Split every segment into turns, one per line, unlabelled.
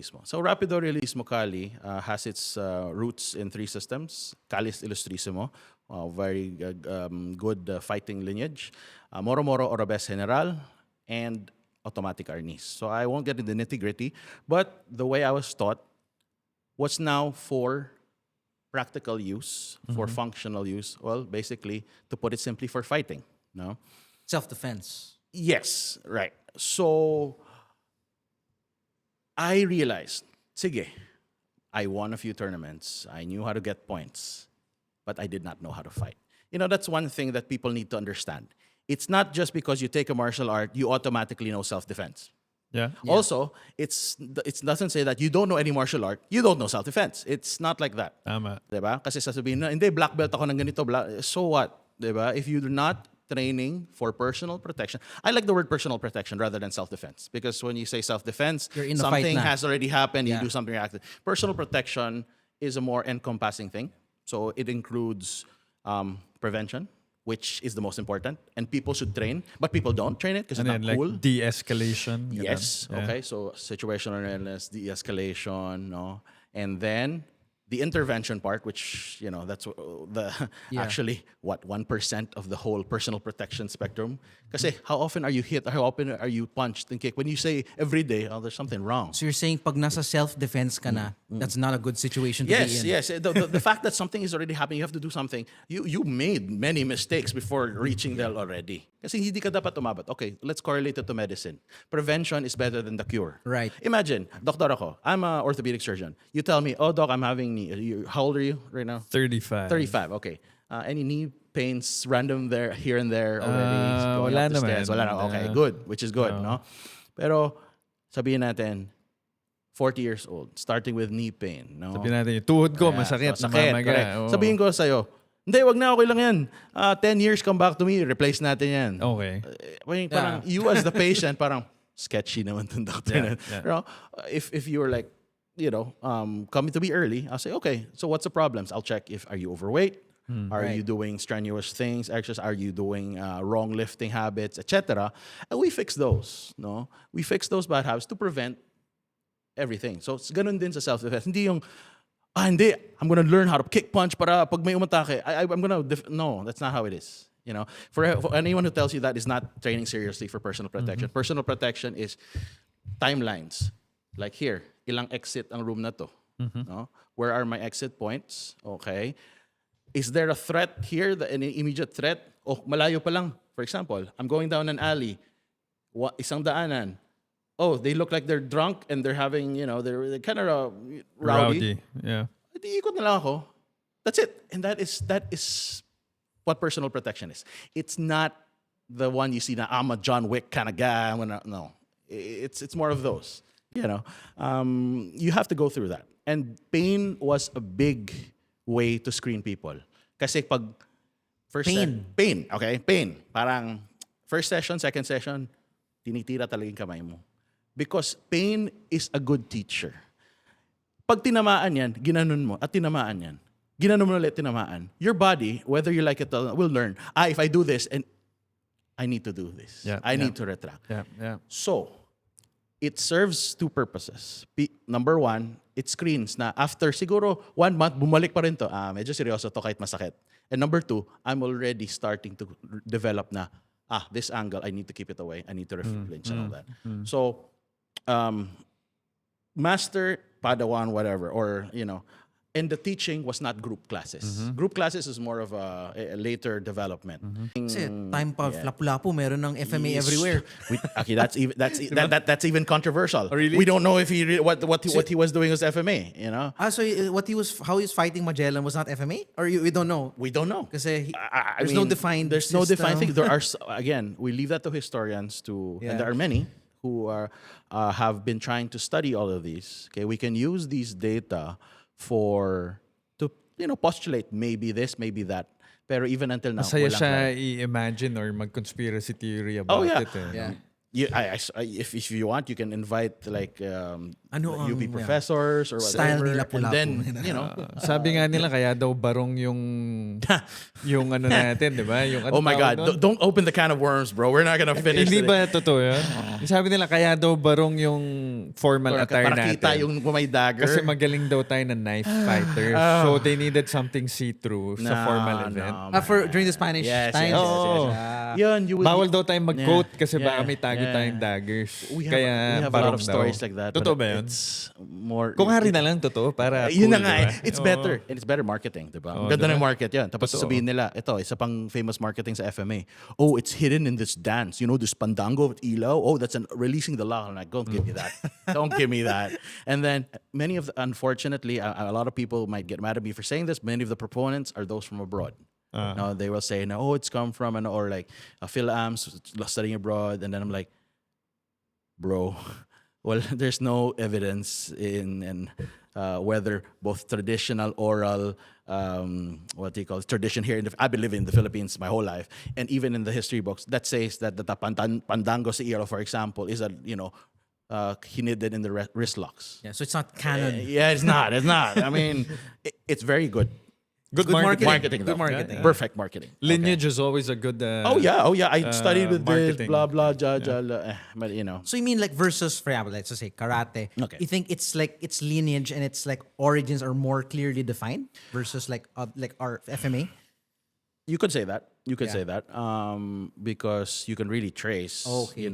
Realismo. So Rapido Realismo Kali has its roots in three systems. Kalis Ilustrisimo, very good fighting lineage. Moro Moro Orobes General, and Automatic Arnis. So I won't get into the nitty-gritty, but the way I was taught was now for practical use, for functional use. Well, basically, to put it simply, for fighting. No?
Self-defense.
Yes, right. So I realized, sige, I won a few tournaments. I knew how to get points, but I did not know how to fight. You know, that's one thing that people need to understand. It's not just because you take a martial art, you automatically know self-defense.
Yeah.
Also, it doesn't say that you don't know any martial art, you don't know self-defense. It's not like that.
Tama.
Diba? Kasi sasabihin na, hindi, black belt ako ng ganito. So what? Diba? If you're not training for personal protection, I like the word personal protection rather than self-defense. Because when you say self-defense,
You're in the fight
something
na.
has already happened,
Yeah.
you do something reactive. Personal protection is a more encompassing thing. So it includes prevention, which is the most important. And people should train, but people don't train it because it's
And
not
then
cool.
like de-escalation. ganun.
Yes.
Yeah.
Okay. So situational awareness, de-escalation, no, and then the intervention part, which that's the
Yeah.
actually what 1% of the whole personal protection spectrum. Kasi how often are you hit? How often are you punched and kicked? When you say every day, oh, there's something wrong.
So you're saying pag nasa self-defense ka na, that's not a good situation to be
Yes,
in.
yes. The fact that something is already happening, you have to do something. You made many mistakes before reaching there already. Kasi hindi ka dapat umabot. Okay, let's correlate it to medicine. Prevention is better than the cure.
Right.
Imagine, doctor ako. I'm an orthopedic surgeon. You tell me, oh, doc, I'm having knee. How old are you right now?
35.
35, okay. Any knee pains random there, here and there already? Going
wala
up the stairs?
naman.
Wala na. Okay, good. Which is good, no? Pero, sabihin natin, 40 years old, starting with knee pain, no?
Sabihin natin, yung tuhod ko,
Yeah,
masakit,
so, sakit,
namamaga.
correct.
Oo.
Sabihin ko sa'yo, hindi, wag na, okay lang yan. 10 years, come back to me, replace natin yan.
Okay.
Parang you as the patient, parang sketchy naman itong doctor.
Yeah,
na.
yeah.
You know, if you were like, coming to me early, I'll say, okay, so what's the problems? I'll check if, are you overweight? Are
Right.
you doing strenuous things, exercise? Are you doing wrong lifting habits, etc.? And we fix those, no? We fix those bad habits to prevent everything. So, it's ganun din sa self-defense. Hindi yung, hindi, I'm gonna learn how to kick punch para pag may umatake, I'm gonna, no, that's not how it is. You know, for anyone who tells you that is not training seriously for personal protection. Personal protection is timelines. Like here, ilang exit ang room na to? No? Where are my exit points? Okay. Is there a threat here, an immediate threat? O malayo pa lang. For example, I'm going down an alley. Isang daanan. Oh, they look like they're drunk and they're having, they're kind of rowdy.
Yeah.
Di ikot na lang ako. That's it. And that is what personal protection is. It's not the one you see na I'm a John Wick kind of guy. No. It's more of those. You have to go through that. And pain was a big way to screen people. Kasi pag pain, okay? Pain. Parang first session, second session, tinitira talaga yung kamay mo. Because pain is a good teacher. Pag tinamaan yan, ginanon mo, at tinamaan yan, ginanon mo ulit, tinamaan, your body, whether you like it or not, will learn, if I do this, and I need to do this.
Yeah,
I
yeah.
need to retract.
Yeah. Yeah.
So, it serves two purposes. Number one, it screens na after siguro 1 month, bumalik pa rin to. Medyo seryoso to kahit masakit. And number two, I'm already starting to develop na, this angle, I need to keep it away. I need to flinch and all that. So, master, Padawan, whatever, or, and the teaching was not group classes. Group classes is more of a later development.
Kasi time pa, lapu-lapu, meron ng FMA everywhere.
Okay, that's even controversial.
Oh, really?
We don't know if what he was doing was FMA.
So how he was fighting Magellan was not FMA? Or we don't know?
We don't know.
Kasi
I
there's no
mean,
defined
There's no defined
system.
thing. There are again, we leave that to historians
Yeah.
and there are many who have been trying to study all of these. Okay, we can use these data to postulate maybe this, maybe that. Pero even until now,
Masaya
walang
siya
clarity.
i-imagine or mag-conspiracy theory about
Oh, yeah.
it. Eh.
Yeah.
If you want, you can invite like
Ano
UP
ang- yeah.
professors or
Style
whatever,
nila
and
pula-pu.
then you know.
Sabi nga nila kaya daw barong yung ano natin, 'di ba? Yung ano
Oh my
tawag
God!
nun?
Don't open the can of worms, bro. We're not gonna finish.
Hindi
today.
ba totoo yun? Sabi nila kaya daw barong yung formal attire
Para kita
natin.
yung may dagger.
Kasi magaling daw tayo na knife fighter. So they needed something see-through sa
No,
formal event.
no,
For during the Spanish
Yes,
times.
yes, yes,
Oo.
yes.
Ah.
Yun, you would,
Bawal daw tayong mag-coat kasi
Yeah,
baka may tago
yeah.
tayong daggers.
we have,
Kaya
we have a lot
barong
of stories
daw.
like that.
Totoo
but
ba yun?
It's more.
Kung hari na lang totoo para
Yun
cool,
na nga
diba?
eh. It's
Oo.
better. And it's better marketing, diba?
Oo,
Ang ganda
diba?
ng market yan. Tapos
Totoo.
sabihin nila, ito, isa pang famous marketing sa FMA. Oh, it's hidden in this dance. You know, this pandango with ilaw. Oh, that's releasing the law. I'm like, don't give me that. Don't give me that. And then unfortunately, a lot of people might get mad at me for saying this. Many of the proponents are those from abroad. No, they will say, no, oh, it's come from, or like Phil-Ams studying abroad. And then I'm like, bro, well, there's no evidence in whether both traditional oral, what do you call it, tradition here. I've been living in the Philippines my whole life, and even in the history books that says that the pandango sa ilo, for example, is hinidden in the wrist locks.
Yeah, so it's not canon.
Yeah, it's not. It's not. I mean, it's very good.
Good
Good
marketing.
Marketing,
Good
though.
marketing.
Yeah.
Perfect marketing.
Lineage is always a good...
Oh yeah. I studied with this,
marketing.
blah blah, but you know.
So you mean like versus, for example, let's just say karate.
Okay.
You think it's like its lineage and its like origins are more clearly defined versus like our FMA?
You could say that. You could
Yeah.
say that because you can really trace,
Okay.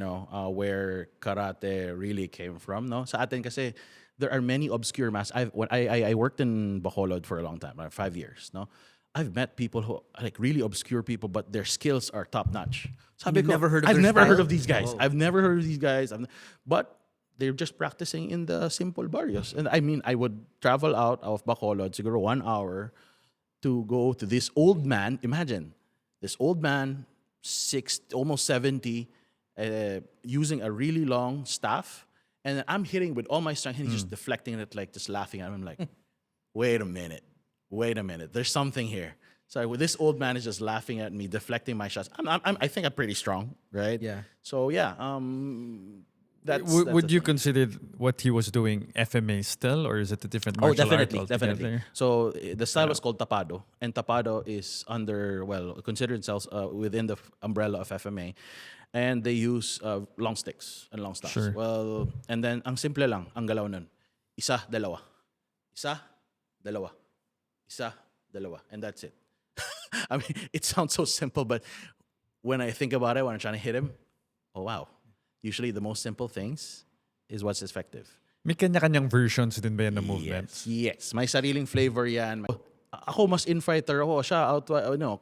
where karate really came from. No, sa atin kasi there are many obscure masters. I worked in Bacolod for a long time, like 5 years. No, I've met people who like really obscure people, but their skills are top notch.
You've never heard of
I've
their
never heard
style?
of these guys.
Oh.
I've never heard of these guys. But they're just practicing in the simple barrios. And I mean, I would travel out of Bacolod, siguro 1 hour, to go to this old man. Imagine this old man, almost 70, using a really long staff, and I'm hitting with all my strength, and he's just deflecting it, like just laughing at him. I'm like, wait a minute, there's something here. So this old man is just laughing at me, deflecting my shots. I think I'm pretty strong, right?
Yeah.
So yeah, that's
Would
the
you
thing.
consider what he was doing FMA still, or is it a different
Oh,
martial art
definitely.
altogether?
So the style was called tapado, and tapado is considered themselves within the umbrella of FMA, and they use long sticks and long staffs.
Sure.
Well, and then ang simple lang, ang galaw nun, isa, dalawa, isa, dalawa, isa, dalawa, and that's it. I mean, it sounds so simple, but when I think about it, when I'm trying to hit him, oh wow. Usually the most simple things is what's effective.
May kanya-kanyang versions din ba yan na movements?
Yes. May sariling flavor yan. Ako mas in-fighter ako. Siya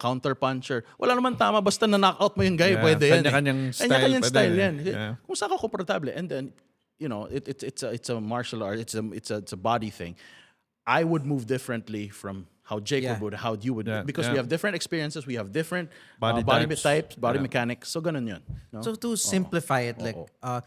counter puncher. Wala naman tama. Basta na-knockout mo yung guy,
Yeah,
pwede yan.
kanya-kanyang style
Kanya-kanyang
pa
style
din eh.
yan.
Yeah.
Kung saan ka komportable. And then, it's a martial art. It's a body thing. I would move differently from how Jacob
Yeah.
would, how you would.
Yeah,
Because
yeah.
we have different experiences. We have different
Body
body
types.
types, body
Yeah.
mechanics. So, ganun yun. No?
So to simplify it, like
Oo.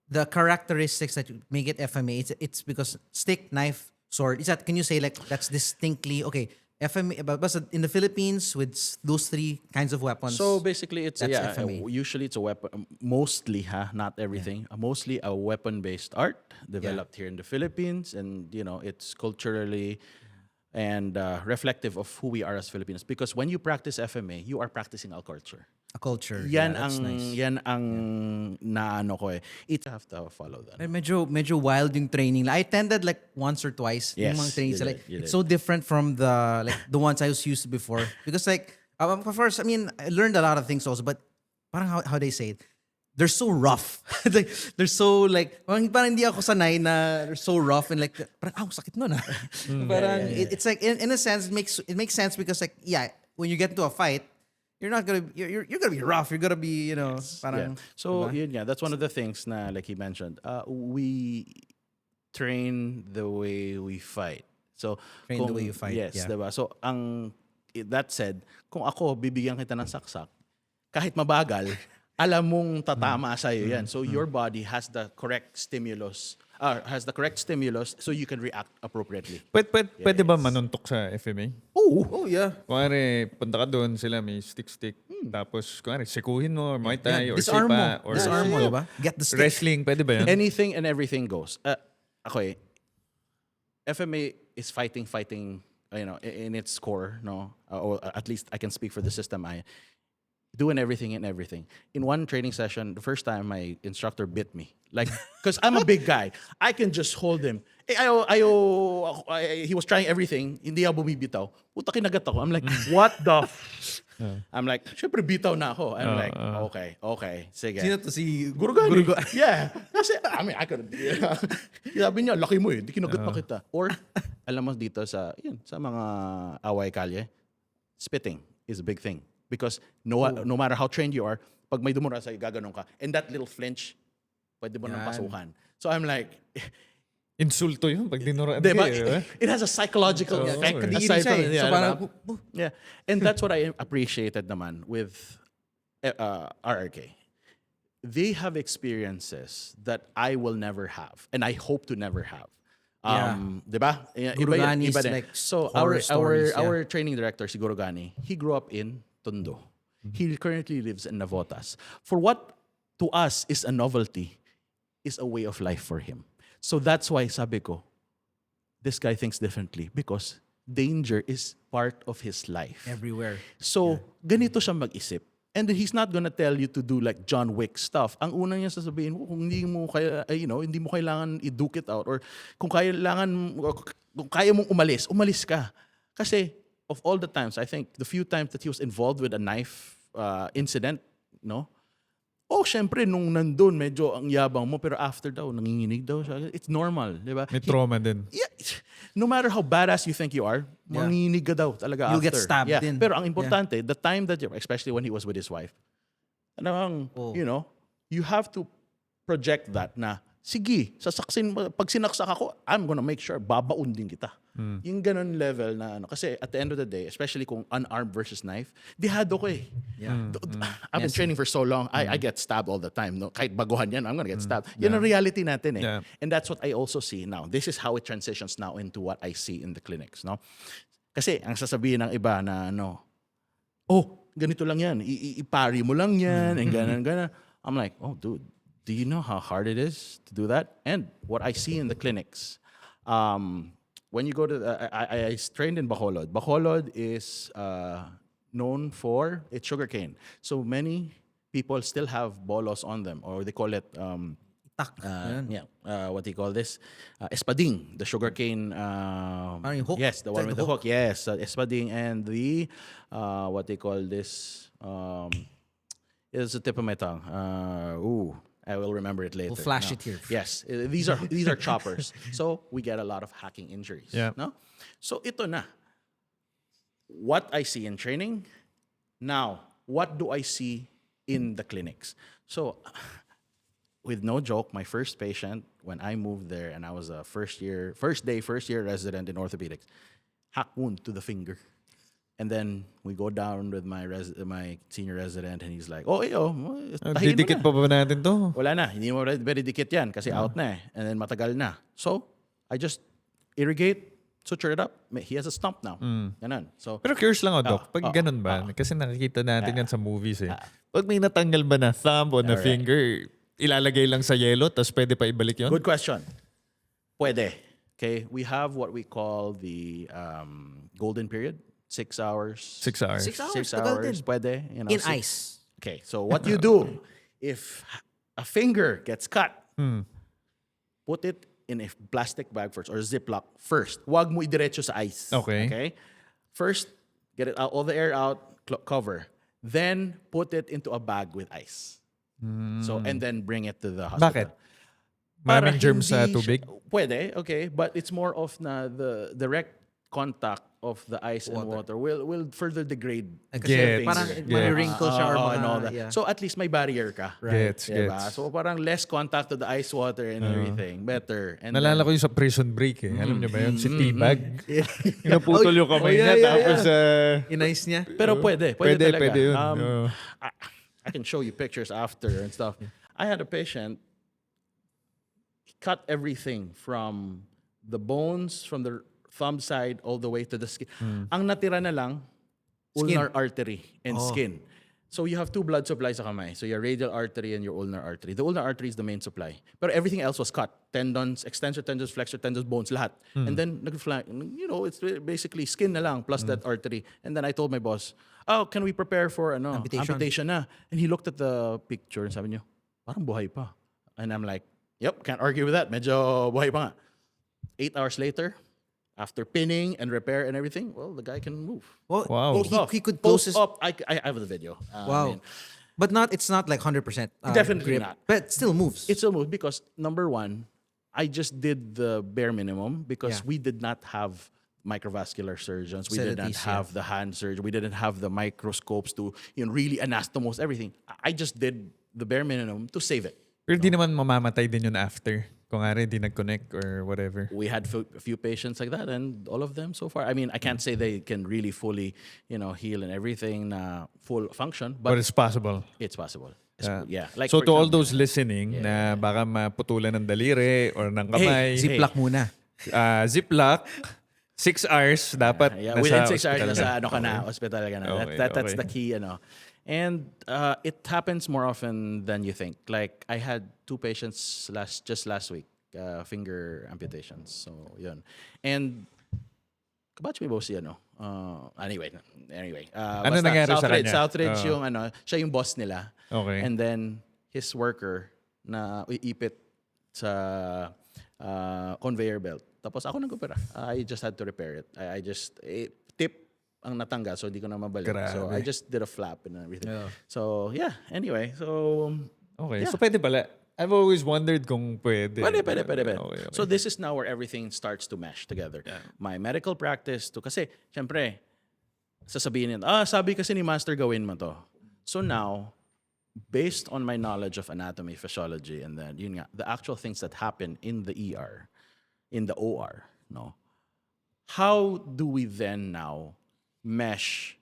the characteristics that make it FMA, it's because stick, knife, sword. Is that, can you say like that's distinctly okay? FMA, but in the Philippines with those three kinds of weapons.
So basically, it's
That's FMA.
usually it's a weapon. Mostly, not everything. Mostly a weapon-based art developed here in the Philippines, and it's culturally and reflective of who we are as Filipinos. Because when you practice FMA, you are practicing our culture.
a culture.
Yan
that's
ang
nice.
yan ang naano ko eh. It have to follow that.
Medyo wild yung training. I attended like once or twice.
Yes,
yung mga trainings.
you
Like,
did, you
it's
did.
so different from the ones I was used to before. Because like, first, I mean, I learned a lot of things also, but parang how they say it, they're so rough. Like, they're so like, parang hindi ako sanay na they're so rough and like, parang, sakit nun ah. Parang, it's like, in a sense, it makes sense because like, yeah, when you get into a fight, you're gonna be rough. You're gonna be, parang,
Yeah. So
diba?
that's one of the things na like he mentioned. We train the way we fight. So
Train the way you fight,
Yes,
yeah.
diba? So that said, kung ako bibigyan kita ng saksak, kahit mabagal, alam mong tatama sa'yo yan. So your body has the correct stimulus, so you can react appropriately.
Pwede ba manuntok sa FMA?
Oh,
Oh yeah.
Kuwari, punta ka doon, sila may stick. Tapos, kunwari, sikuhin mo, or Muay Thai, or
Disarm mo.
Sipa, or
Disarm mo, diba? Get the stick.
wrestling, pwede ba yun?
Anything and everything goes. Ako FMA is fighting, in its core, no? Or at least I can speak for the system. I doing everything and everything. In one training session, the first time my instructor bit me. Like, because I'm a big guy. I can just hold him. He was trying everything. Hindi ako bumibitaw. Puta, kinagat ako. I'm like, what the I'm like, syempre bitaw na ako. I'm like, okay, sige.
Sino to si
Gurugani. Yeah. Kasi, I could, sabi niya, laki mo di kinagat pa kita. Or, alam mo dito sa mga away kalye, spitting is a big thing. Because no matter how trained you are, pag may dumura sa'yo, gaganon ka. And that little flinch, pwede mo nang pasukan. So I'm like,
Insulto yun pag dinuraan
diba?
kayo.
It has a psychological effect.
Kadiri
Aside
siya
from,
eh. So parang,
yeah. And that's what I appreciated naman with RRK. They have experiences that I will never have and I hope to never have. Diba?
Gurugani is
din.
like
So
horror stories,
our training director, si Gurugani, he grew up in Tondo. He currently lives in Navotas. For what to us is a novelty, is a way of life for him. So that's why sabi ko, this guy thinks differently because danger is part of his life.
everywhere.
So, ganito siya mag-isip. And he's not gonna tell you to do like John Wick stuff. Ang una niya sasabihin mo, kung hindi mo hindi mo kailangan i-duke it out or kung kaya mong umalis ka. Kasi of all the times, I think the few times that he was involved with a knife incident, no? Syempre, nung nandun, medyo ang yabang mo, pero after daw, nanginginig daw siya. It's normal, di ba?
May trauma din.
Yeah, no matter how badass you think you are, manginginig ka daw talaga
You'll
after.
get stabbed din.
Pero ang importante, the time that especially when he was with his wife, you have to project that na, sige, pag sinaksak ako, I'm gonna make sure, babaon din kita. Yung ganun level na kasi at the end of the day, especially kung unarmed versus knife, dihado ko eh.
Yeah.
I've been training for so long, I get stabbed all the time. No? Kahit baguhan yan, I'm gonna get stabbed. Yan ang reality natin eh.
Yeah.
And that's what I also see now. This is how it transitions now into what I see in the clinics. No? Kasi ang sasabihin ng iba na ganito lang yan. Ipari mo lang yan. And ganun. I'm like, dude, do you know how hard it is to do that? And what I see in the clinics, when you go to I trained in Bacolod. Bacolod is known for its sugarcane. So many people still have bolos on them, or they call it
Tak.
what do you call this? Espading, the sugarcane.
Parang yung hook?
Yes, the one
Like
with
the
the hook. Yes, espading and the what they call this. It's the tip of my tongue. I will remember it later.
We'll flash it here.
Yes, these are choppers. So we get a lot of hacking injuries.
Yeah.
No? So ito na. What I see in training, now, what do I see in the clinics? So, with no joke, my first patient, when I moved there and I was a first year resident in orthopedics, hack wound to the finger. And then we go down with my senior resident and he's like, tahin mo
Didikit
na.
pa ba natin to?
Wala na, hindi mo very dikit yan kasi out na eh. And then matagal na. So, I just irrigate, suture it up. He has a stump now. Ganun. So,
Pero curious lang ako, Doc. Pag ganun ba? Kasi nakikita natin yan sa movies eh. Pag may natanggal ba na thumb o na
Alright.
finger, ilalagay lang sa yelo tapos pwede pa ibalik yun?
good question. Pwede. Okay, we have what we call the golden period. 6 hours.
6 hours.
6 hours.
6
tagal
hours.
din.
Pwede.
In ice.
Okay, so what you do, if a finger gets cut, put it in a plastic bag first or Ziploc first. Huwag mo idiretso sa ice.
Okay.
First, get it out, all the air out, cover. Then, put it into a bag with ice. So, and then bring it to the hospital.
Bakit? Maraming germs sa
hindi
tubig?
Pwede, okay. But it's more of the direct contact of the ice and water will further degrade
Gets.
things.
Parang
Gets.
may wrinkles siya or
and all that.
yeah.
So at least may barrier ka.
Gets,
Diba?
gets.
So parang less contact to the ice, water, and everything. Better. And
Nalala ko yung sa prison break eh. Alam niyo ba yun? Si T-Bag. Pinaputol yung kamay niya tapos
In-ice niya.
pero pwede talaga.
Pwede yun. Oo.
I can show you pictures after and stuff. I had a patient, he cut everything from the bones, from the thumb side all the way to the skin. Ang natira na lang, ulnar artery and skin. So you have two blood supplies sa kamay. So your radial artery and your ulnar artery. The ulnar artery is the main supply. But everything else was cut. Tendons, extensor tendons, flexor tendons, bones, lahat. And then, it's basically skin na lang plus that artery. And then I told my boss, oh, can we prepare for amputation na? And he looked at the picture and sabi niyo, parang buhay pa. And I'm like, yep, can't argue with that. Medyo buhay pa nga. 8 hours later, after pinning and repair and everything, well, the guy can move.
Well,
Wow.
he could close his.
Post-op, I have the video.
Wow. But it's not like 100%.
Definitely
grip,
not.
But it still moves.
It still moves because number one, I just did the bare minimum because
Yeah.
we did not have microvascular surgeons. We did not
Facilities, yeah.
have the hand surgeon. We didn't have the microscopes to really anastomose everything. I just did the bare minimum to save it.
Pero di naman mamamatay din yun after. Kung nga di nag-connect or whatever.
We had a few patients like that, and all of them so far. I mean, I can't say they can really fully, heal and everything, full function,
But
but
it's possible.
it's possible.
Yeah.
Like
So
for
to all
example,
those listening na baka maputulan ng daliri or ng kamay,
Ziplock muna.
ziplock, 6 hours dapat
yeah,
nasa
within 6 hours,
hospital
nasa
ka.
ano ka na, hospital ka na.
Okay,
That's
okay.
the key, And it happens more often than you think. Like, I had 2 patients just last week, finger amputations. So, yun. And, kabatch may boss yan, Anyway.
Ano
basta
nangyari sa kanya?
Southridge yung, siya yung boss nila.
Okay.
And then, his worker na iipit sa conveyor belt. Tapos ako nag-opera. I just had to repair it. I just, tip ang natanggal, so hindi ko na mabalik. So I
Grabe.
just did a flap and everything.
Yeah.
So yeah, anyway. So
Okay.
Yeah.
So pwede pala. I've always wondered kung pwede.
pwede.
Okay.
So this is now where everything starts to mesh together. My medical practice to kasi syempre sasabihin nila, sabi kasi ni master gawin mo to. So now, based on my knowledge of anatomy, physiology, and then yun nga, the actual things that happen in the ER, in the OR, how do we then now mesh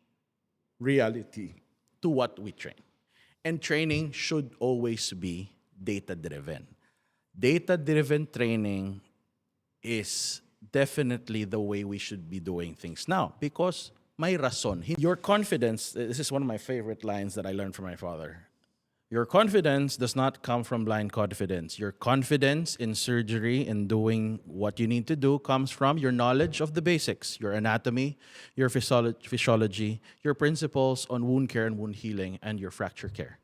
reality to what we train? And training should always be data-driven. Data-driven training is definitely the way we should be doing things now because may rason. Your confidence, this is one of my favorite lines that I learned from my father. Your confidence does not come from blind confidence. Your confidence in surgery and doing what you need to do comes from your knowledge of the basics, your anatomy, your physiology, your principles on wound care and wound healing, and your fracture care.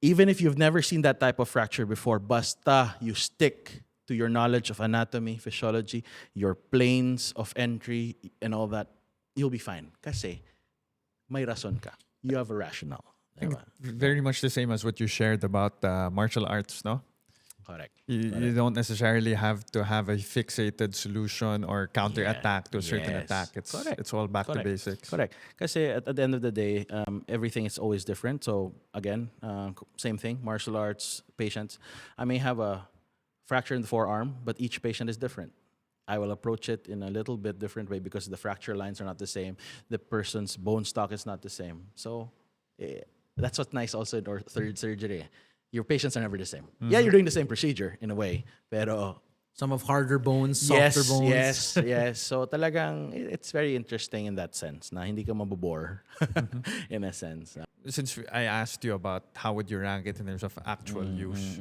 Even if you've never seen that type of fracture before, basta you stick to your knowledge of anatomy, physiology, your planes of entry, and all that, you'll be fine. Kasi may rason ka. You have a rationale. Diba?
Very much the same as what you shared about martial arts, no?
Correct.
You don't necessarily have to have a fixated solution or counter-attack to a certain
Yes.
attack.
Correct.
It's all back to
Correct.
basics.
Correct. Kasi at the end of the day, everything is always different. So again, same thing, martial arts patients. I may have a fracture in the forearm, but each patient is different. I will approach it in a little bit different way because the fracture lines are not the same. The person's bone stock is not the same. So that's what's nice also in third surgery. Your patients are never the same. Yeah, you're doing the same procedure in a way, pero
Some of harder bones, softer bones.
yes. So talagang it's very interesting in that sense na hindi ka mabobore in a sense.
Since I asked you about how would you rank it in terms of actual use,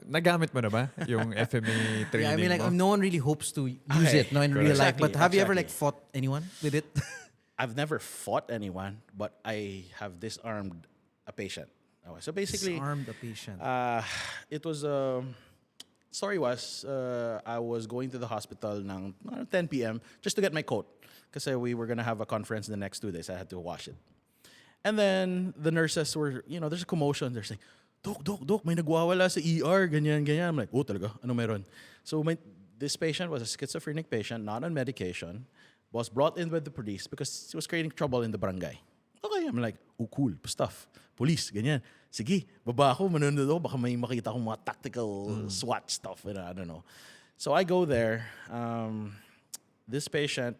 nagamit mo na ba yung FMA training
Yeah, I mean, like
mo?
no one really hopes to use
Okay,
it, in real life.
exactly,
But have you ever
exactly.
fought anyone with it?
I've never fought anyone, but I have disarmed a patient. Okay, so basically,
Disarmed the patient.
it was story was I was going to the hospital ng 10 p.m. just to get my coat kasi we were gonna have a conference the next 2 days. I had to wash it. And then the nurses were, there's a commotion. They're saying, Doc, may nagwawala sa ER, ganyan. I'm like, oh, talaga? Ano meron? So this patient was a schizophrenic patient, not on medication, was brought in with the police because he was creating trouble in the barangay. Okay, I'm like, oh, cool, stuff. Police, ganyan. Sige, baba ako, manonood ako, baka may makita akong mga tactical SWAT stuff, I don't know. So I go there. This patient,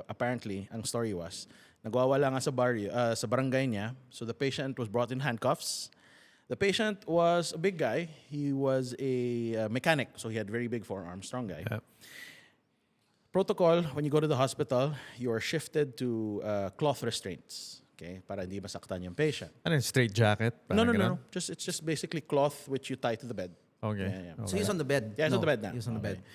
apparently, ang story was, nagwawala nga sa barangay niya. So the patient was brought in handcuffs. The patient was a big guy. He was a mechanic, so he had very big forearms, strong guy.
Yep.
Protocol, when you go to the hospital, you are shifted to cloth restraints. Okay? Para hindi masaktan yung patient.
Ano yung straight jacket?
No,
Parang
no, no,
ganun?
no. It's just basically cloth which you tie to the bed.
Okay.
Yeah, yeah.
So he's on the bed.
Yeah, he's on
No,
the bed na.
He's on the
Okay.
bed.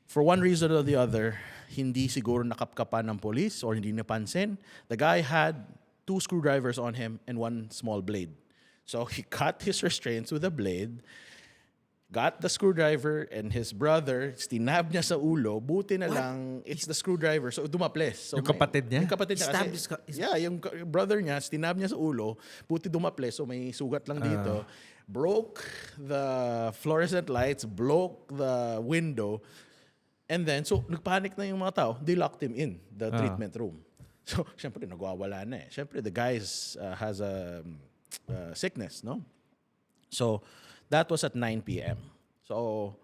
For one reason or the other, hindi siguro nakapkapan ng police or hindi napansin. The guy had 2 screwdrivers on him and 1 small blade. So he cut his restraints with a blade, got the screwdriver, and his brother, stinab niya sa ulo. Buti na lang, it's the screwdriver. So dumaples. So
Yung kapatid niya?
Yung kapatid niya.
Stabbed
Yeah, yung brother niya, stinab niya sa ulo. Buti dumaples. So may sugat lang dito. Broke the fluorescent lights, broke the window. And then, so nagpanic na yung mga tao. They locked him in the treatment room. So, syempre, nagwawala na eh. Syempre, the guy has a sickness, no? So, that was at 9 p.m. So,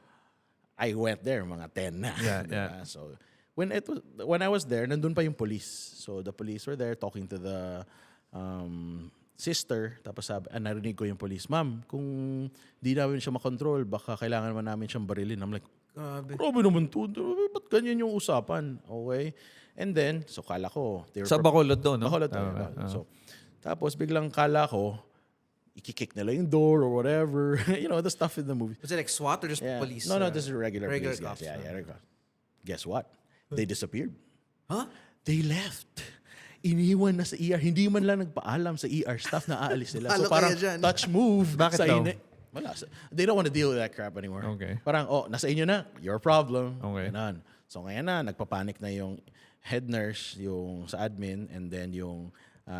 I went there, mga 10 na.
Yeah,
diba?
yeah.
So, when I was there, nandun pa yung police. So, the police were there talking to the sister. Tapos narinig ko yung police, ma'am, kung di namin siya makontrol, baka kailangan naman namin siyang barilin. I'm like, grabe naman to. Ba't ganyan yung usapan? Okay? And then, so kala ko, they were
Sa Bacolod doon, no?
Bacolod. So, tapos biglang kala ko, ikikick nila yung door or whatever. You know, the stuff in the movie.
Was it like SWAT or just
Yeah.
police?
No, this is regular police
cops.
guys. Yeah, regular. Guess what? They disappeared.
Huh?
They left. Iniwan na sa ER. Hindi man lang nagpaalam sa ER staff na aalis sila.
Halo
So parang
kayo dyan.
touch move.
Bakit
sa
daw?
Wala. They don't want to deal with that crap anymore.
Okay.
Parang, nasa inyo na. Your problem.
Okay.
Ganon. So ngayon na, nagpapanik na yung head nurse, yung sa admin, and then yung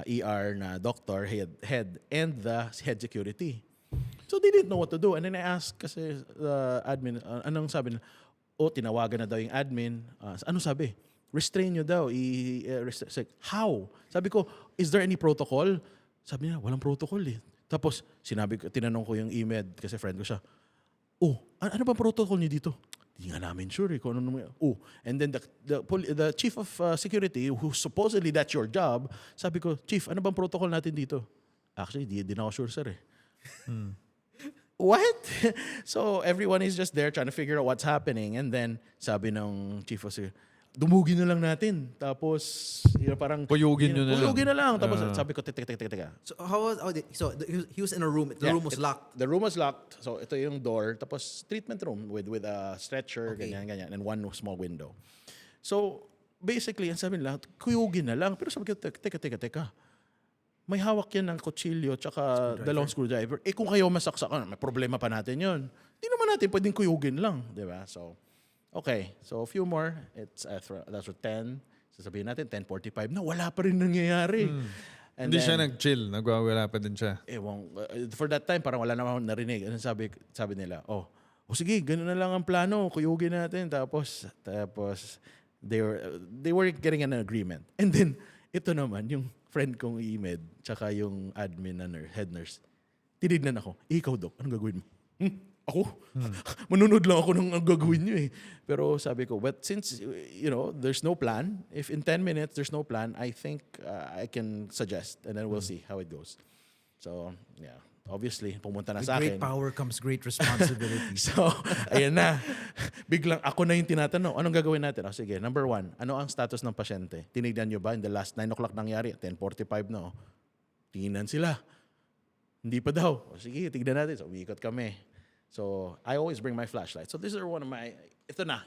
ER na doctor, head, and the head security. So they didn't know what to do. And then I asked kasi the admin, anong sabi nila? Tinawagan na daw yung admin. Ano sabi? Restrain nyo daw. How? Sabi ko, is there any protocol? Sabi niya, walang protocol eh. Tapos, tinanong ko yung EMED kasi friend ko siya. Ano ba protocol niyo dito? Hindi nga namin sure eh. Kung ano naman. And then the chief of security, who supposedly that's your job, sabi ko, Chief, ano bang protocol natin dito? Actually, di ako sure, sir eh. What? So everyone is just there trying to figure out what's happening. And then, sabi ng chief of security, dumugin na lang natin. Tapos, parang...
Puyugin nyo na lang.
Puyugin na lang. Tapos sabi ko, teka.
So how was? He was in a room. The room was locked.
The room was locked. So ito yung door. Tapos treatment room with a stretcher, ganyan. And one small window. So basically, ang sabi nila, kuyugin na lang. Pero sabi ko, teka. May hawak yan ng kutsilyo tsaka dalawang screwdriver. Kung kayo masaksakan, may problema pa natin yun. Di naman natin pwedeng kuyugin lang. Di ba? So, okay. So, a few more. That's 10. Sasabihin natin, 10:45 na. Wala pa rin nangyayari. And
Hindi
then,
siya nag-chill. Nagwawala pa din siya.
for that time, parang wala naman narinig. Ano sabi nila? Sige, ganun na lang ang plano. Kuyugin natin. Tapos they were getting an agreement. And then, ito naman, yung friend kong EMED, tsaka yung admin na head nurse, tinignan ako, ikaw, Doc, anong gagawin mo? Ako? Manunod lang ako ng gagawin nyo eh. Pero sabi ko, but since, there's no plan, if in 10 minutes there's no plan, I think I can suggest and then we'll see how it goes. So, yeah. Obviously, pumunta na
With
sa akin.
great power comes great responsibility.
So, ayan na. Biglang ako na yung tinatanong, anong gagawin natin? Sige, number 1, ano ang status ng pasyente? Tinignan nyo ba in the last 9 o'clock nangyari? 10:45 na. Tingnan sila. Hindi pa daw. Sige, tignan natin. So, umiikot kami. So, I always bring my flashlight. So, these are one of my,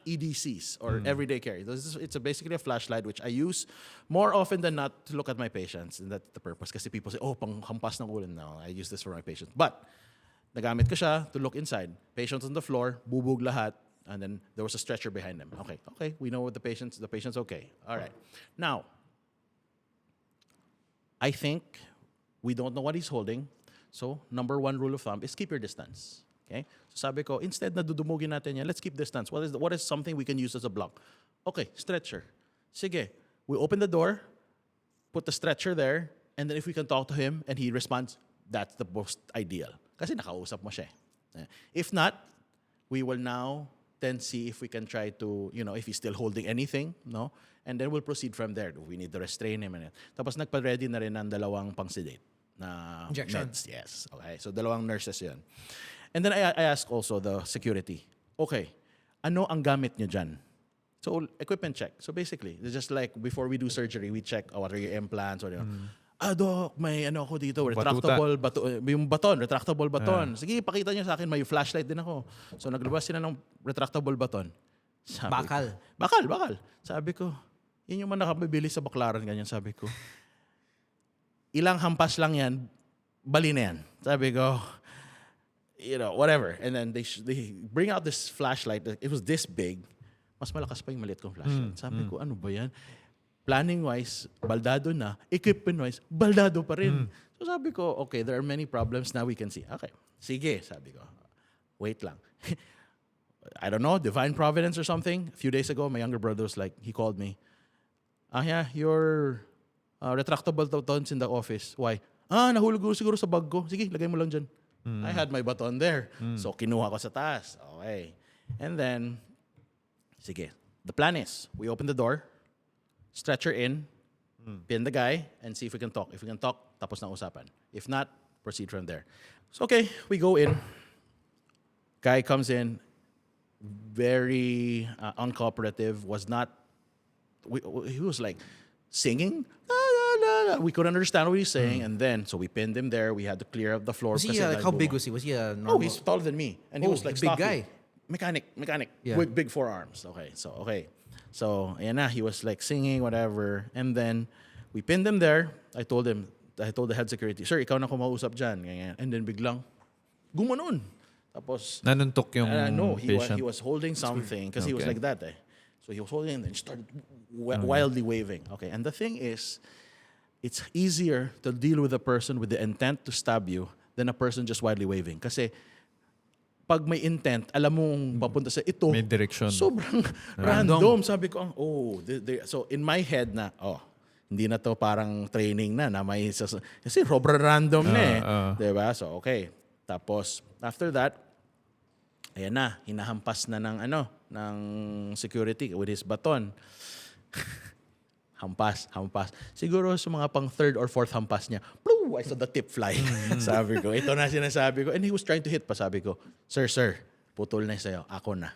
EDCs or everyday care. It's basically a flashlight which I use more often than not to look at my patients. And that's the purpose. Kasi people say, panghampas ng ulo. No, I use this for my patients. But, nagamit ko siya to look inside. Patients on the floor, bubog lahat. And then there was a stretcher behind them. Okay, we know what the patient's okay. All right. Now, I think we don't know what he's holding. So, number 1 rule of thumb is keep your distance. Okay? So sabi ko, instead na dudumugin natin yan, let's keep distance. What is something we can use as a block? Okay, stretcher. Sige, we open the door, put the stretcher there, and then if we can talk to him and he responds, that's the most ideal. Kasi nakausap mo siya. If not, we will now then see if we can try to, if he's still holding anything, no? And then we'll proceed from there. Do we need to restrain him? Tapos nagpa-ready na rin ng dalawang pang-sedate na
Injections.
meds. Yes. Okay, so dalawang nurses yun. And then I ask also the security, okay, ano ang gamit nyo dyan? So, equipment check. So basically, it's just like before we do surgery, we check what are your implants, Doc, may ano ako dito, retractable yung baton, retractable baton. Sige, pakita niyo sa akin, may flashlight din ako. So naglabas sila ng retractable baton. Sabi
Bakal.
Bakal. Sabi ko, yun yung man nakabibili sa baklaran, ganyan. Sabi ko, ilang hampas lang yan, bali na yan. Sabi ko, whatever. And then they bring out this flashlight. It was this big. Mas malakas pa yung maliit kong flashlight. Sabi ko, ano ba yan? Planning-wise, baldado na. Equipment-wise, baldado pa rin. So sabi ko, okay, there are many problems now we can see. Okay, sige, sabi ko. Wait lang. I don't know, divine providence or something. A few days ago, my younger brother was like, he called me. Yeah, your retractable batons in the office. Why? Nahulog ko siguro sa bag ko. Sige, lagay mo lang dyan. I had my baton there. So kinuha ko sa taas. Okay. And then, sige. The plan is, we open the door, stretcher in, pin the guy, and see if we can talk. If we can talk, tapos na usapan. If not, proceed from there. So okay, we go in. Guy comes in, very uncooperative, he was like singing. We couldn't understand what he's saying, and then so we pinned him there. We had to clear up the floor.
Was he how big was he? Was he a
Oh,
normal?
he's taller than me, and he was like
big
stocky.
guy.
Mechanic,
Yeah.
with big forearms. Okay. So he was like singing whatever, and then we pinned him there. I told the head security, sir, ikaw na kumausap dyan. Ganyan. And then biglang gumanon. Tapos
Nanuntok yung
no,
patient.
he was holding something because he was like that. So he was holding and then started wildly waving. Okay, and the thing is, it's easier to deal with a person with the intent to stab you than a person just wildly waving. Kasi pag may intent, alam mong papunta sa ito.
May direction.
Sobrang random. Sabi ko, so in my head na, hindi na to parang training na may kasi sobrang random na eh. Diba? So okay. Tapos after that, ayan na, hinahampas na ng security with his baton. Hampas. Siguro sa mga pang third or fourth hampas niya, I saw the tip fly. Sabi ko, ito na sinasabi ko. And he was trying to hit pa. Sabi ko, sir, putol na sa'yo. Ako na.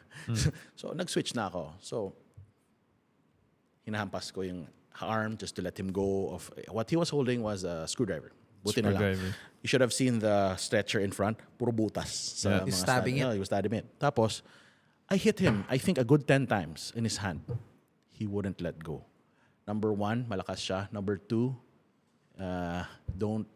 So, nag-switch na ako. So, hinahampas ko yung arm just to let him go. Of what he was holding was a screwdriver. Buti na lang. You should have seen the stretcher in front. Puro butas. Sa
He's
mga
stabbing it.
No, he was stabbing it. Tapos, I hit him, I think a good 10 times in his hand. He wouldn't let go. Number 1, malakas siya. Number 2, don't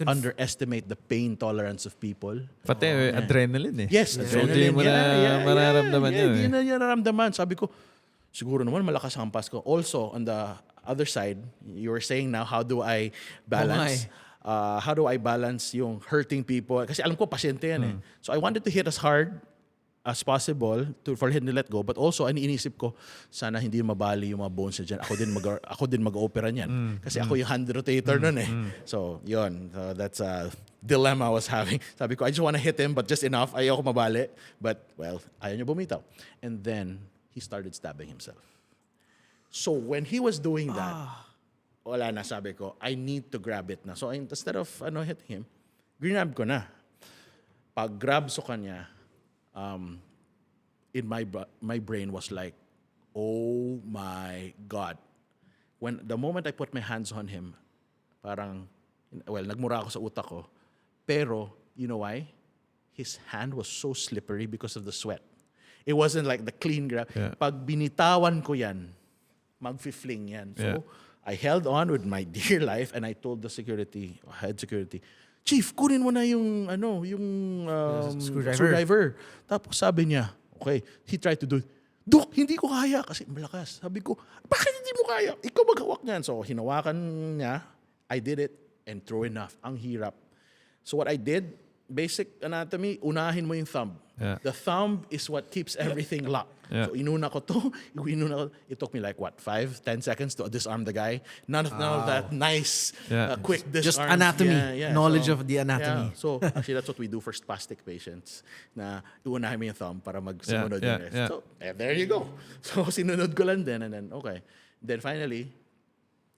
underestimate the pain tolerance of people.
Pati adrenaline eh.
Yes,
So, hindi mo na mararamdaman yun
Hindi
eh.
na niya nararamdaman. Sabi ko, siguro naman malakas ang hampas ko. Also, on the other side, you were saying now, how do I balance? How do I balance yung hurting people? Kasi alam ko, pasyente yan eh. So I wanted to hit as hard as possible for him to let go, but also iniisip ko, sana hindi mabali yung mga bones niya dyan. Ako din mag-opera niyan. Kasi ako yung hand rotator nun eh. So, yun. That's a dilemma I was having. Sabi ko, I just want to hit him, but just enough. Ayoko mabali. But, well, ayaw niya bumitaw. And then, he started stabbing himself. So, when he was doing that, wala na, sabi ko, I need to grab it na. So, instead of hitting him, grab ko na. Pag grab sa kanya, in my brain was like, oh my God. When the moment I put my hands on him, parang, nagmura ako sa utak ko. Pero, you know why? His hand was so slippery because of the sweat. It wasn't like the clean grab.
Yeah.
Pag binitawan ko yan, mag-fling yan. So, I held on with my dear life and I told the head security, Chief, kunin mo na yung screwdriver. Tapos sabi niya, okay, he tried to do it. Dok, hindi ko kaya kasi malakas. Sabi ko, bakit hindi mo kaya? Ikaw maghawak niyan. So, hinawakan niya. I did it and true enough, ang hirap. So what I did, basic anatomy, unahin mo yung thumb.
Yeah.
The thumb is what keeps everything locked.
Yeah.
So inuna ko to. It took me like 5-10 seconds to disarm the guy. None of that nice, quick disarm.
Just anatomy. Knowledge of the
Yeah.
anatomy.
So actually that's what we do for spastic patients. Na iunahin mo yung thumb para magsumunod yung rest. So there you go. So sinunod ko lang din and then okay. Then finally,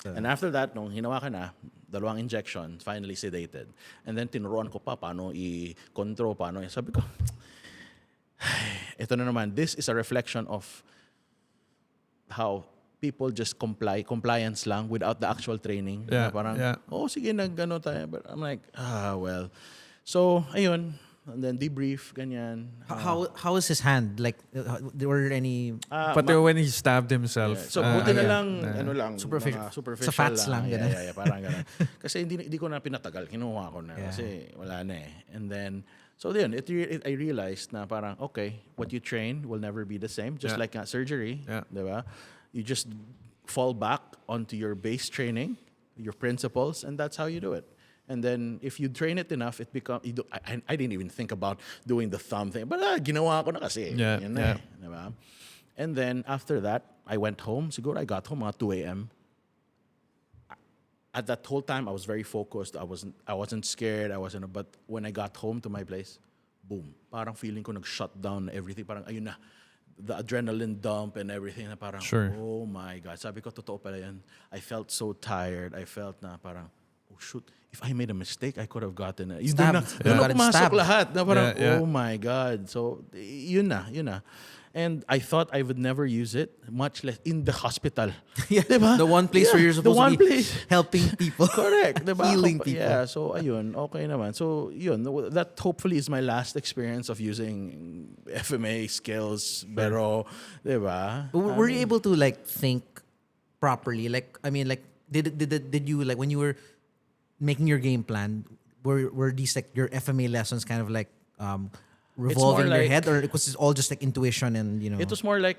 and after that, nung hinawa ka na, 2 injection, finally sedated. And then tinuruan ko pa paano i-control, sabi ko, ito na naman, this is a reflection of how people just compliance lang without the actual training.
Yeah,
Na parang,
yeah.
oh, sige, nag-ano tayo. But I'm like, well. So, ayun. And then debrief, ganyan.
How is his hand? Like, there were any
Pati when he stabbed himself.
So, buti na
yeah.
lang, ano lang,
Superficial.
mga superficial
Sa fats lang,
Yeah,
ganun.
yeah, parang ganun. Kasi hindi ko na pinatagal, kinuha ko na.
Yeah.
Kasi wala na eh. And then, so then, I realized na parang, okay, what you train will never be the same. Just
Yeah.
like surgery,
Yeah.
diba? You just fall back onto your base training, your principles, and that's how you do it. And then if you train it enough, it become. I didn't even think about doing the thumb thing, but ginawa ko na kasi.
Yeah,
Yun na
yeah.
eh, diba? And then after that, I went home. Siguro I got home mga 2 a.m. At that whole time, I was very focused. I wasn't scared. But when I got home to my place, boom. Parang feeling ko nag-shut down everything. Parang ayun na. The adrenaline dump and everything na parang,
Sure.
oh my God. Sabi ko, totoo pala yan. I felt so tired. I felt na parang, oh shoot, if I made a mistake, I could have gotten it. Yun
Stabbed.
doon na
Got
pumasok
stabbed.
lahat. Na parang,
Yeah, yeah.
oh my God. So, yun na. And I thought I would never use it, much less in the hospital.
Yeah,
Diba?
the one place where you're
the
supposed
one
to be
place.
helping people.
Correct. Diba?
Healing people.
Yeah, so ayun, okay naman. So yun, that hopefully is my last experience of using FMA skills. Pero, diba?
But were you able to like think properly? Like, I mean, like, did you like when you were making your game plan? Were these like your FMA lessons kind of like revolving in your
like-
head, or was it all just like intuition and
It was more like,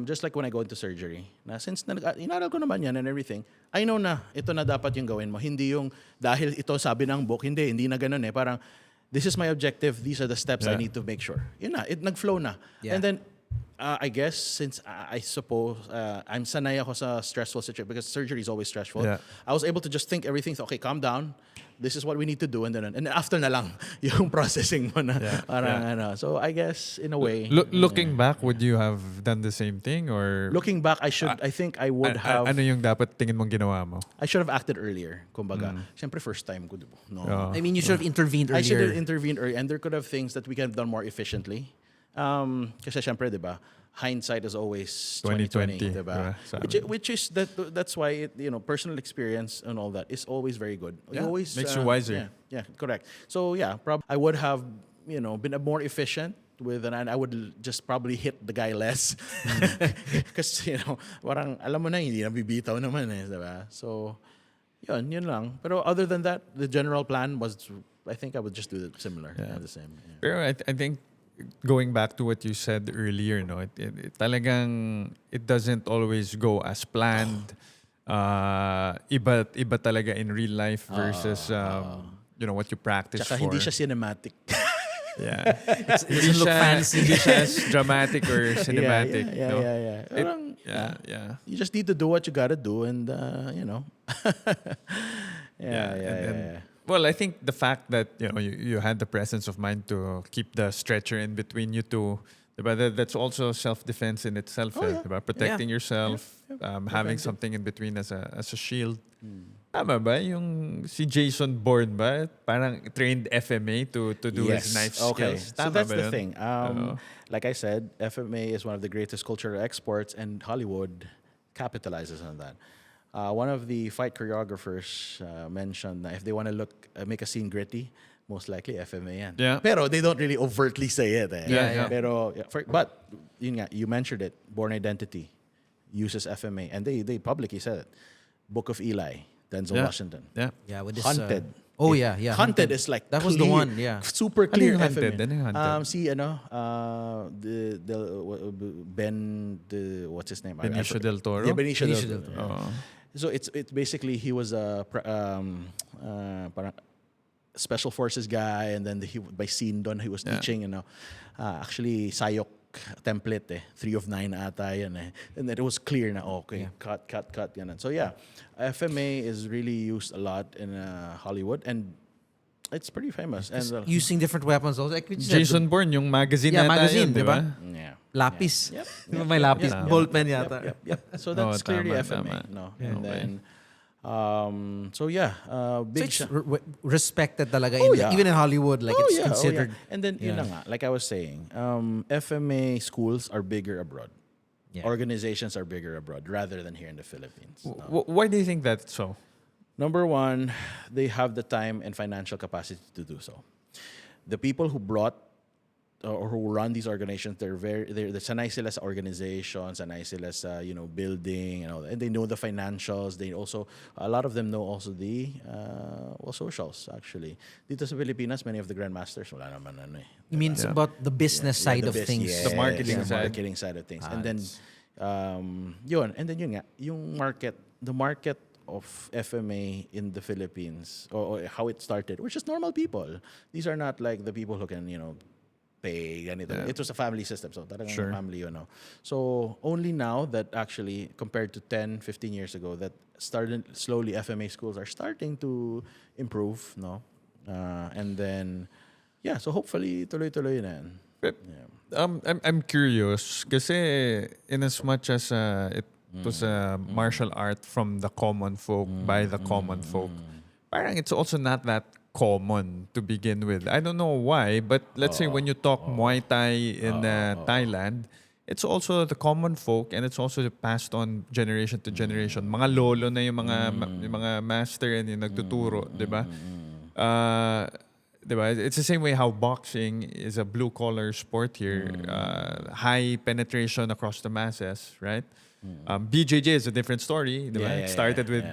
just like when I go into surgery. Na since inaral ko naman yan and everything, I know na ito na dapat yung gawin mo. Hindi yung dahil ito sabi ng book, hindi na ganun eh. Parang, this is my objective, these are the steps I
Yeah.
need to make sure. Yun na, nag-flow na.
Yeah.
And then, I guess since I suppose I'm sanay ako sa stressful situation because surgery is always stressful.
Yeah.
I was able to just think everything. So, okay, calm down. This is what we need to do, and then after na lang yung processing mo na.
Yeah,
Parang
yeah.
ano. So I guess in a way.
Looking back, would you have done the same thing or
Looking back, I think I would have.
ano yung dapat tingin mong ginawa mo?
I should have acted earlier. Kumbaga, siyempre first time ko, diba? No.
Oo.
I mean, you should have intervened earlier.
I should have intervened early, and there could have things that we could have done more efficiently. Kasi syempre, diba? Hindsight is always 2020,
2020,
diba?
diba? Sabi.
Which is that's why personal experience and all that is always very good. You
Yeah,
always
makes you wiser.
Yeah, correct. So yeah, I would have been more efficient and I would just probably hit the guy less. Because parang alam mo na hindi na bibitaw naman eh, diba? So yun lang. Pero other than that, the general plan was I think I would just do it similar, the same. Yeah.
Pero I think going back to what you said earlier, no, it talagang it doesn't always go as planned. Iba talaga in real life versus what you practice
Tsaka
for.
hindi siya cinematic.
Yeah.
It doesn't look fancy.
Hindi siya as dramatic or cinematic.
Yeah.
no?
Parang,
Yeah.
you just need to do what you gotta do and yeah.
Well, I think the fact that you had the presence of mind to keep the stretcher in between you two, diba? That's also self-defense in itself.
Yeah.
Diba? Protecting yourself, having something in between as a shield. Tama ba? Yung si Jason Bourne ba? Parang trained FMA to do his knife
Okay.
skills.
So
Tama
that's
ba
the
yun?
thing.
Oo.
Like I said, FMA is one of the greatest cultural exports, and Hollywood capitalizes on that. One of the fight choreographers mentioned that if they want to make a scene gritty, most likely FMA yan.
Yeah.
Pero they don't really overtly say it. Eh.
Yeah.
Pero, but yun nga, you mentioned it, Born Identity uses FMA, and they publicly said it. Book of Eli, Denzel
Yeah.
Washington.
Yeah.
Yeah, with this.
Hunted.
Yeah.
Hunted is like
That was the
clear,
one, yeah.
super
Ano
clear
yung Hunted?
FMA.
Ano yung Hunted?
What's his name?
Benicio del Toro?
Yeah, Benicio
Benicio
del
del
Toro.
Oo.
So it's basically he was a parang special forces guy, and then by scene doon he was
Yeah.
teaching, actually Sayok template 3 of 9 ata yan eh. And then it was clear na okay, cut yan. So yeah, FMA is really used a lot in Hollywood, and it's pretty famous. And
Using different weapons also. Like you said,
Jason Bourne, yung magazine
Yeah,
yata
magazine,
yun, di ba?
yeah.
lapis.
Yep.
Di ba may lapis?
Yep.
Ballpen yata.
Yep. So that's
Oh,
clearly
tama,
FMA.
tama.
No.
Yeah.
And then so
So
big
it's
siya.
respected talaga
Oh,
in,
yeah.
even in Hollywood. Like it's considered.
And then yun
Yeah.
na nga, like I was saying, FMA schools are bigger abroad.
Yeah.
organizations are bigger abroad rather than here in the Philippines. No?
Why do you think that's so?
Number one, they have the time and financial capacity to do so. The people who brought or who run these organizations, they're sanay sila sa organization, sanay sila sa, building and all that. And they know the financials. They also, a lot of them know also the socials actually. Dito sa Pilipinas, many of the grandmasters, wala naman ano eh.
It means about the business side
the
of
bus-
things.
yes,
The marketing
the
side.
marketing side of things. And then, yun. And then yun nga, the market of FMA in the Philippines, or how it started, which is normal people. These are not like the people who can, pay ganito.
Yeah.
It was a family system. So talagang
Sure.
family, So only now that actually, compared to 10, 15 years ago, that started slowly FMA schools are starting to improve, no? And then, so hopefully, tuloy-tuloy na yan.
But,
Yeah.
I'm curious kasi in as much as it was a martial art from the common folk by the common folk, parang it's also not that common to begin with. I don't know why, but let's say when you talk Muay Thai in Thailand, it's also the common folk and it's also passed on generation to generation. Mga lolo na yung mga master and yung nagtuturo, 'di ba? Diba? It's the same way how boxing is a blue collar sport here, high penetration across the masses, right? BJJ is a different story, diba?
Yeah,
It started with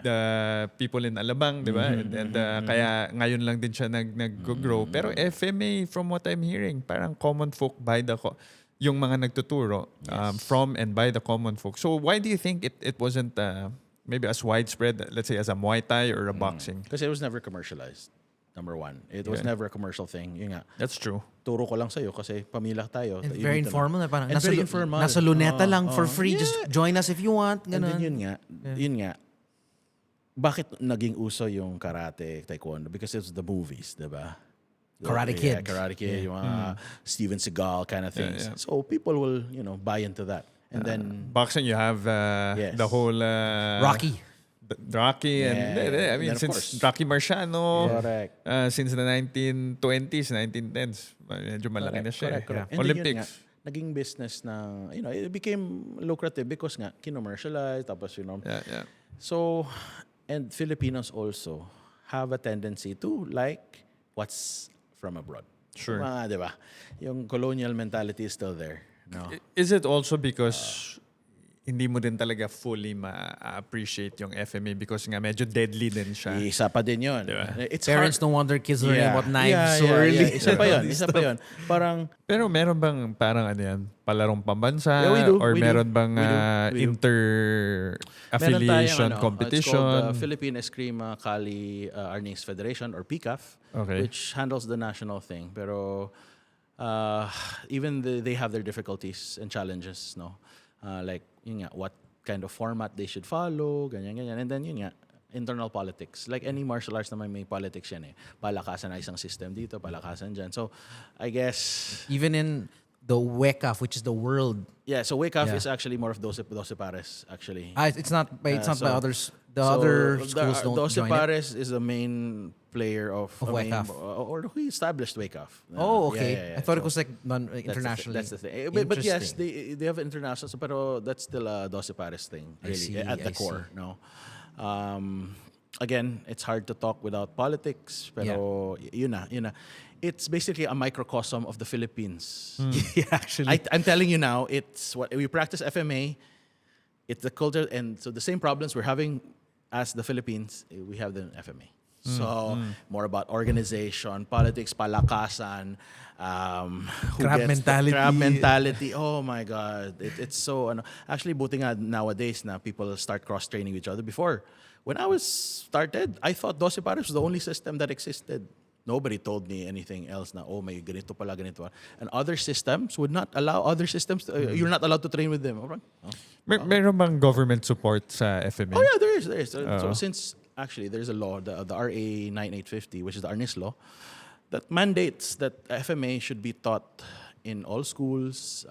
the people in Alabang, diba? And kaya ngayon lang din siya nag-grow. Pero FMA, from what I'm hearing, parang common folk by yung mga nagtuturo from and by the common folk. So why do you think it wasn't maybe as widespread, let's say as a Muay Thai or a boxing?
Because it was never commercialized. Number one. It was
Okay.
never a commercial thing. Yun nga.
That's true.
Turo ko lang sa'yo kasi pamilya tayo.
And
You
very
need to know.
informal. Na parang
And
nasa,
very informal.
nasa luneta lang for
Oo.
free. Just
Yeah.
join us if you want.
And then
Ganun.
yun nga, bakit naging uso yung karate, taekwondo? Because it's the movies, di ba?
Karate
Yeah,
Kid.
Karate Kid, yung mga Steven Seagal kind of things.
yeah.
So people will, buy into that. And then,
Boxing, you have
Yes.
the whole
Rocky.
Rocky and
Yeah.
I mean
And of
since
course.
Rocky Marciano,
Correct.
since the 1920s, 1910s, medyo malaki na siya.
Correct.
eh.
And then yun
Olympics.
nga, naging business ng, it became lucrative because nga, kinommercialize, tapos,
Yeah.
So, and Filipinos also have a tendency to like what's from abroad.
Sure.
Mga, di ba? Yung colonial mentality is still there. No?
Is it also because hindi mo din talaga fully ma-appreciate yung FMA because nga medyo deadly din siya?
Isa pa din yun.
Diba?
It's
Parents
hard.
don't want their kids learning about knives so
yeah,
early.
yeah. Isa pa yun. Isa pa yun. Parang,
Pero meron bang parang ano yan, palarong pambansa?
Yeah, we do,
Or
we do.
meron bang
We do, we do.
inter-affiliation
it's
competition?
called Philippine Eskrima Kali Arnis Federation or PCAF,
Okay.
which handles the national thing. Pero even they have their difficulties and challenges, no? Like, yun nga, what kind of format they should follow, ganyan. And then yun nga, internal politics. Like any martial arts naman may politics yan eh. Palakasan na isang system dito, palakasan dyan. So, I guess,
Even in the WECAF, which is the world.
yeah, so WACAF
Yeah.
is actually more of Doce Pares, actually.
It's not by
So-
others. The
So,
other schools don't
Doce
join it.
Pares is the main player of
WACAF.
or who established WACAF.
Oh,
Yeah,
okay.
yeah, yeah.
I thought it
So,
was like internationally.
That's the thing. But yes,
Interesting.
they have international, so, pero that's still a Doce Pares thing,
I
really,
see,
at the
I
core. No, again, it's hard to talk without politics, pero yun na. It's basically a microcosm of the Philippines.
Yeah, actually.
I'm telling you now, it's what we practice FMA. It's the culture, and so the same problems we're having as the Philippines, we have them in FMA. So more about organization, politics, palakasan, who
Crab
gets
mentality.
The crab mentality. Oh my God, it's so. Actually, buti nga nowadays na people start cross training with each other. Before, when I was started, I thought Doce Pares was the only system that existed. Nobody told me anything else na, oh, may ganito pala, ganito pala. And other systems would not allow other systems. You're not allowed to train with them. Oh.
Meron bang government support sa FMA?
Oh yeah, there is. So since actually there's a law, the RA 9850, which is the Arnis law, that mandates that FMA should be taught in all schools,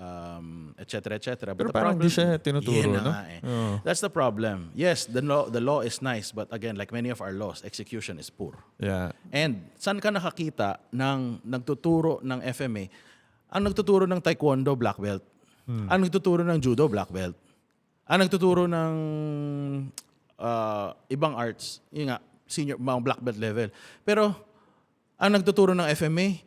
etc., etc.
Pero parang di siya tinuturo,
Yun na
no?
nga eh.
Oo.
That's the problem. Yes, the law is nice, but again, like many of our laws, execution is poor.
Yeah.
And saan ka nakakita ng nagtuturo ng FMA? Ang nagtuturo ng taekwondo, black belt. Ang nagtuturo ng judo, black belt. Ang nagtuturo ng ibang arts, yun nga, senior, mga black belt level. Pero ang nagtuturo ng FMA,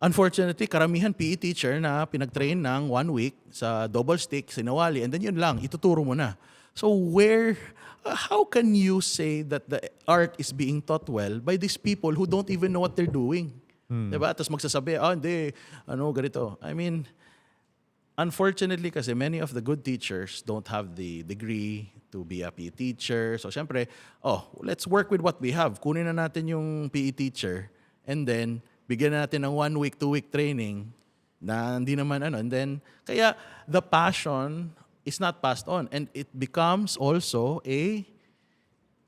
unfortunately, karamihan PE teacher na pinag-train ng 1 week sa double stick, sinawali, and then yun lang, ituturo mo na. So how can you say that the art is being taught well by these people who don't even know what they're doing? Diba? Tapos magsasabi, hindi, ganito. I mean, unfortunately kasi many of the good teachers don't have the degree to be a PE teacher. So syempre, let's work with what we have. Kunin na natin yung PE teacher and then bigyan natin ng 1 week, 2 week training na hindi naman and then kaya the passion is not passed on and it becomes also a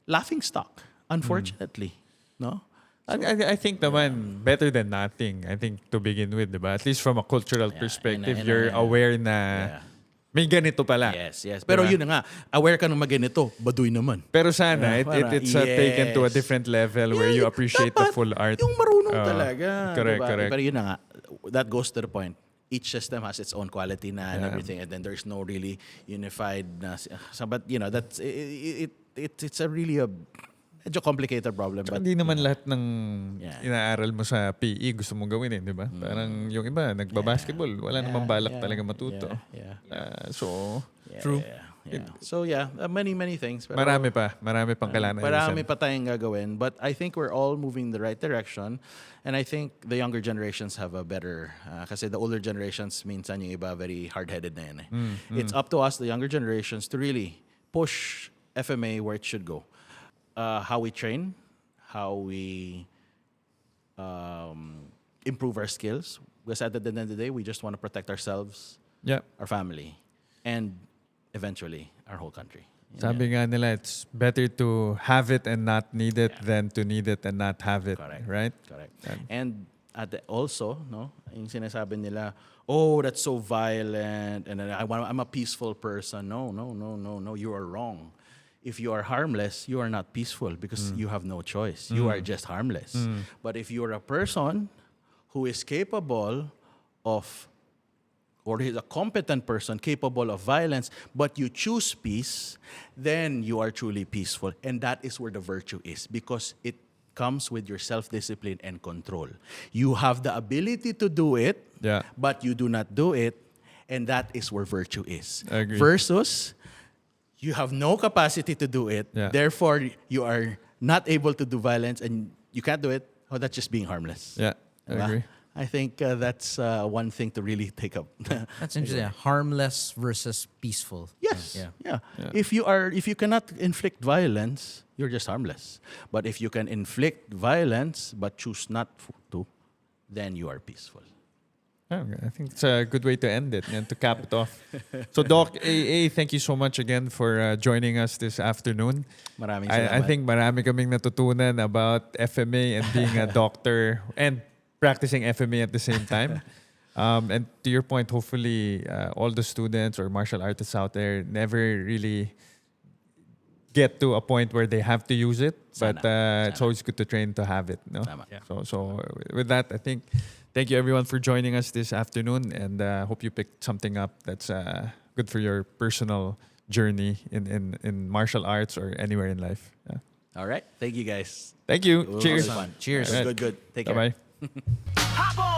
laughing stock, unfortunately. No?
I think naman better than nothing. I think to begin with, diba? At least from a cultural perspective,
and
you're aware na may ganito pala.
Yes. Pero yun na nga, aware ka ng maganito, baduy naman.
Pero sana it's taken to a different level where you appreciate the
Dapat
full art.
Yung marunong talaga.
Correct,
diba?
correct.
Pero yun na nga, that goes to the point. Each system has its own quality na and everything, and then there's no really unified na. But that's it's a really a medyo complicated problem.
Tsaka
But
hindi naman lahat ng
Yeah.
inaaral mo sa PE gusto mong gawin di ba? Parang yung iba, nagbabasketball, wala namang balak talaga matuto.
Yeah.
So,
True.
Yeah. So many things. Pero
marami pang kailangan.
marami pa tayong gagawin. But I think we're all moving in the right direction. And I think the younger generations have a better, kasi the older generations, minsan yung iba very hard-headed na yan. It's up to us, the younger generations, to really push FMA where it should go. How we train, how we improve our skills. Because at the end of the day, we just want to protect ourselves,
Yeah.
our family, and eventually our whole country.
Sabi nga nila, it's better to have it and not need it than to need it and not have it.
Correct.
Right?
Correct.
Yan.
And also, yung sinasabi nila, that's so violent, and I'm a peaceful person. No, you are wrong. If you are harmless, you are not peaceful because you have no choice. You are just harmless. But if you are a person who is capable of, or is a competent person capable of violence, but you choose peace, then you are truly peaceful. And that is where the virtue is, because it comes with your self-discipline and control. You have the ability to do it, but you do not do it, and that is where virtue is.
I agree.
Versus, you have no capacity to do it, therefore you are not able to do violence, and you can't do it. That's just being harmless.
Yeah, I
Diba?
agree.
I think that's one thing to really take up.
That's interesting. Harmless versus peaceful.
Yes. Yeah. If you cannot inflict violence, you're just harmless. But if you can inflict violence but choose not to, then you are peaceful.
Okay. I think it's a good way to end it and to cap it off. So, Doc AA, thank you so much again for joining us this afternoon.
Maraming
I
salamat.
think marami kaming natutunan about FMA and being a doctor and practicing FMA at the same time. And to your point, hopefully all the students or martial artists out there never really get to a point where they have to use it. But it's always good to train to have it. No?
Tama.
So with that, I think thank you everyone for joining us this afternoon, and hope you picked something up that's good for your personal journey in martial arts or anywhere in life. Yeah.
All right. Thank you, guys.
Thank you.
It was
Cheers.
fun.
Cheers.
It was good. Take care.
Bye-bye.
Hop on!